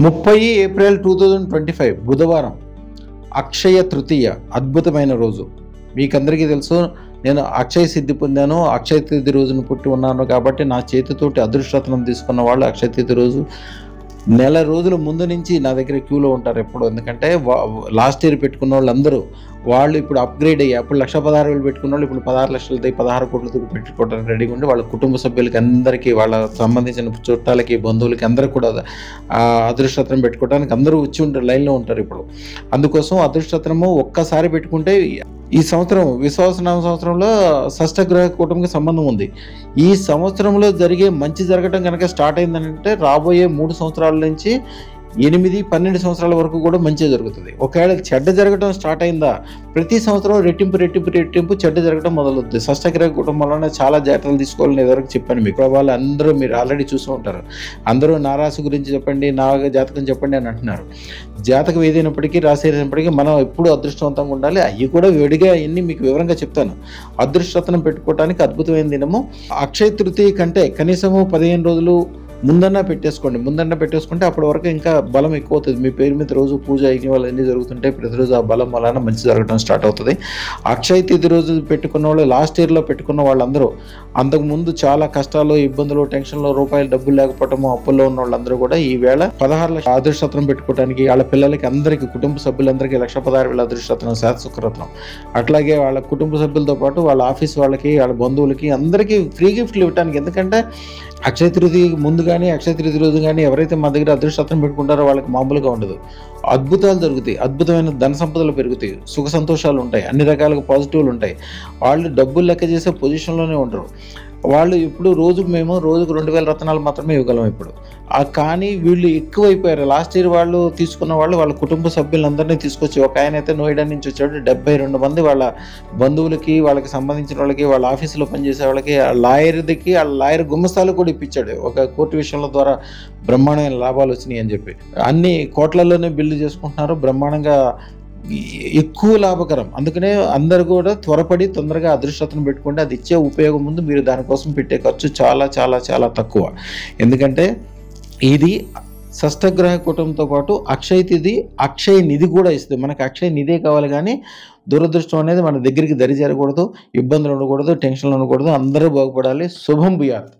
30 April 2025 బుధవారం అక్షయ తృతీయ అద్భుతమైన రోజు. మీకందరికీ తెలుసు, నేను అక్షయ సిద్ధి పొందాను. అక్షయ తిథి రోజున పుట్టి ఉన్నాను కాబట్టి నా చేతితోటి అదృష్టరత్నం తీసుకున్న వాళ్ళు అక్షయ తిథి రోజు నెల రోజుల ముందు నుంచి నా దగ్గర క్యూలో ఉంటారు ఎప్పుడు. ఎందుకంటే లాస్ట్ ఇయర్ పెట్టుకున్న వాళ్ళందరూ వాళ్ళు ఇప్పుడు అప్గ్రేడ్ అయ్యి అప్పుడు 1,16,000 పెట్టుకున్న వాళ్ళు ఇప్పుడు 16 లక్షలతో 16 కోట్లతో పెట్టుకోవడానికి రెడీగా ఉండి వాళ్ళ కుటుంబ సభ్యులకి అందరికీ, వాళ్ళ సంబంధించిన చుట్టాలకి, బంధువులకి అందరూ కూడా అదృష్టరత్నం పెట్టుకోవడానికి అందరూ వచ్చి ఉంటారు, లైన్లో ఉంటారు ఇప్పుడు. అందుకోసం అదృష్టరత్నము ఒక్కసారి పెట్టుకుంటే ఈ సంవత్సరం విశ్వాసనామ సంవత్సరంలో షష్టగ్రహ కూటమికి సంబంధం ఉంది. ఈ సంవత్సరంలో జరిగే మంచి జరగడం కనుక స్టార్ట్ అయిందంటే రాబోయే 3 సంవత్సరాల నుంచి 8, 12 సంవత్సరాల వరకు కూడా మంచిగా జరుగుతుంది. ఒకవేళ చెడ్డ జరగడం స్టార్ట్ అయిందా ప్రతి సంవత్సరం రెట్టింపు చెడ్డ జరగడం మొదలవుతుంది. షష్టగ్రహ కూటమి వలన చాలా జాగ్రత్తలు తీసుకోవాలని ఎదురకు చెప్పాను మీకు. వాళ్ళు అందరూ మీరు ఆల్రెడీ చూస్తూ ఉంటారు. అందరూ నా రాశి గురించి చెప్పండి, నా జాతకం చెప్పండి అని అంటున్నారు. జాతకం ఏదైనప్పటికీ, రాశి ఏదైనప్పటికీ మనం ఎప్పుడు అదృష్టవంతంగా ఉండాలి. అవి కూడా వేడిగా అన్ని మీకు వివరంగా చెప్తాను. అదృష్టరత్నం పెట్టుకోవడానికి అద్భుతమైన దినము. అక్షయ తృతీయ కంటే కనీసము 15 రోజులు ముందన్నా పెట్టేసుకుంటే అప్పటి వరకు ఇంకా బలం ఎక్కువ అవుతుంది. మీ పేరు మీద రోజు పూజ యజ్ఞాలు అన్నీ జరుగుతుంటే ప్రతిరోజు ఆ బలం వలన మంచి జరగడం స్టార్ట్ అవుతుంది. అక్షయ తిథి రోజు పెట్టుకున్న వాళ్ళు, లాస్ట్ ఇయర్లో పెట్టుకున్న వాళ్ళందరూ, అంతకుముందు చాలా కష్టాలు, ఇబ్బందులు, టెన్షన్లో రూపాయలు డబ్బులు లేకపోవటము, అప్పుల్లో ఉన్న వాళ్ళందరూ కూడా ఈ వేళ 16 లక్షల అదృష్టరత్నం పెట్టుకోవడానికి వాళ్ళ పిల్లలకి అందరికీ, కుటుంబ సభ్యులందరికీ 1,16,000 అదృష్టరత్నం, శాతశుక్రరత్నం, అట్లాగే వాళ్ళ కుటుంబ సభ్యులతో పాటు వాళ్ళ ఆఫీస్ వాళ్ళకి, వాళ్ళ బంధువులకి అందరికీ ఫ్రీ గిఫ్ట్లు ఇవ్వడానికి. ఎందుకంటే అక్షయ తృతీయ ముందు కానీ అక్షయ తృతీయ రోజు కానీ ఎవరైతే మా దగ్గర అదృష్టరత్నం పెట్టుకుంటారో వాళ్ళకి మామూలుగా ఉండదు. అద్భుతాలు జరుగుతాయి, అద్భుతమైన ధన సంపదలు పెరుగుతాయి, సుఖ సంతోషాలు ఉంటాయి, అన్ని రకాలుగా పాజిటివ్లు ఉంటాయి. వాళ్ళు డబ్బులు లెక్క చేసే పొజిషన్లోనే ఉండరు. వాళ్ళు ఇప్పుడు రోజుకు 2,000 రత్నాలు మాత్రమే ఇవ్వగలం ఇప్పుడు. కానీ వీళ్ళు ఎక్కువైపోయారు. లాస్ట్ ఇయర్ వాళ్ళు తీసుకున్న వాళ్ళ కుటుంబ సభ్యులందరినీ తీసుకొచ్చి, ఒక ఆయన అయితే నోయిడా నుంచి వచ్చాడు, 72 మంది వాళ్ళ బంధువులకి, వాళ్ళకి సంబంధించిన వాళ్ళకి, వాళ్ళ ఆఫీసులో పనిచేసే వాళ్ళకి, ఆ లాయర్ గుమ్మస్తాలు కూడా ఇప్పించాడు. ఒక కోర్టు విషయంలో ద్వారా బ్రహ్మాండమైన లాభాలు వచ్చినాయి అని చెప్పి అన్ని కోట్లలోనే బిల్లు చేసుకుంటున్నారు. బ్రహ్మాండంగా ఎక్కువ లాభకరం. అందుకనే అందరు కూడా త్వరపడి తొందరగా అదృష్టరత్నం పెట్టుకుంటే అది ఇచ్చే ఉపయోగం ముందు మీరు దానికోసం పెట్టే ఖర్చు చాలా చాలా చాలా తక్కువ. ఎందుకంటే ఇది షష్టగ్రహ కూటమితో పాటు అక్షయ తిథి, అక్షయ నిధి కూడా ఇస్తుంది. మనకు అక్షయ నిధే కావాలి, కానీ దురదృష్టం అనేది మన దగ్గరికి దరి చేరకూడదు, ఇబ్బందులు ఉండకూడదు, టెన్షన్లు ఉండకూడదు. అందరూ బాగుపడాలి. శుభం భూయాత్.